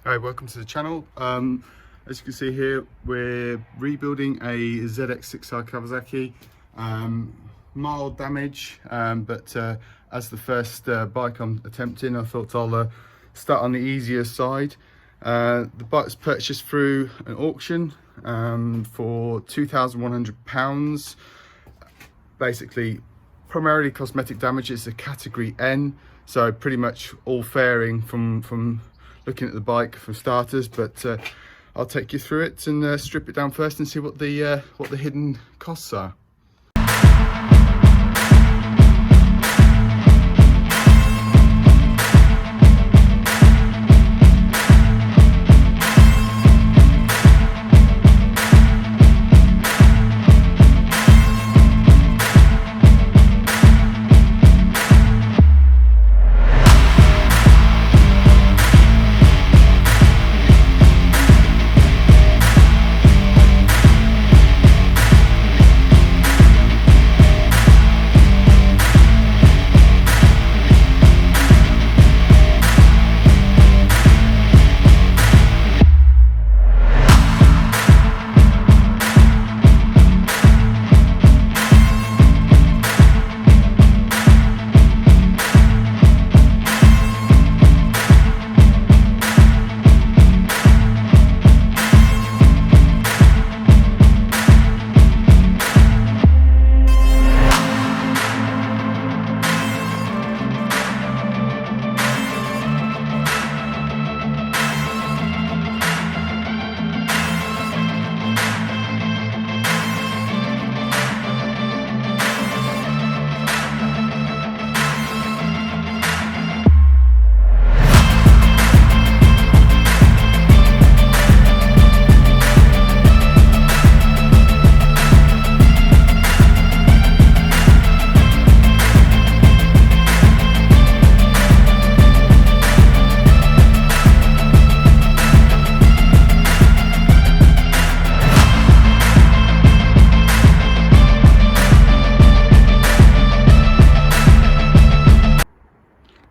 Hi, welcome to the channel. As you can see here, we're rebuilding a ZX6R Kawasaki. Mild damage, but as the first bike I'm attempting, I thought I'll start on the easier side. The bike's purchased through an auction for £2,100. Basically, primarily cosmetic damage. It's a category N, so pretty much all fairing from looking at the bike for starters, but I'll take you through it and strip it down first and see what the hidden costs are.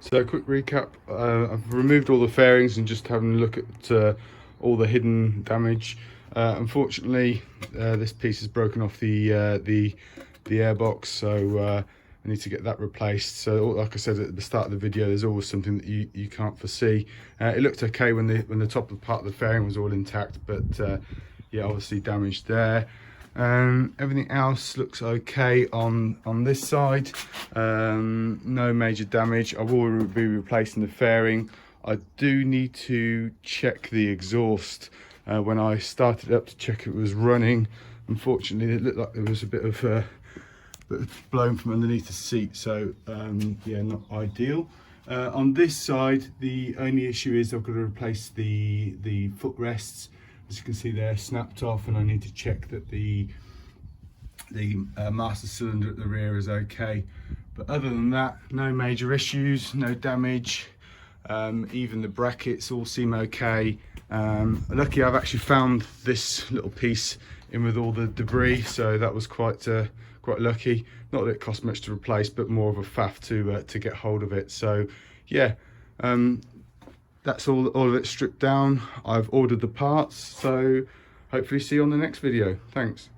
So a quick recap, I've removed all the fairings and just having a look at all the hidden damage. Unfortunately, this piece is broken off the airbox, so I need to get that replaced. So like I said at the start of the video, there's always something that you can't foresee. It looked okay when the top of the part of the fairing was all intact, but yeah, obviously damaged there. Everything else looks okay on this side. No major damage. I will be replacing the fairing. I do need to check the exhaust. When I started up to check it was running, unfortunately it looked like there was a bit of blown from underneath the seat, so yeah, not ideal. On this side, the only issue is I've got to replace the footrests. As you can see, they're snapped off, and I need to check that the master cylinder at the rear is okay. But other than that, no major issues, no damage. Even the brackets all seem okay. Lucky I've actually found this little piece in with all the debris, so that was quite lucky. Not that it cost much to replace, but more of a faff to get hold of it. So yeah, that's all of it stripped down. I've ordered the parts, so hopefully see you on the next video. Thanks.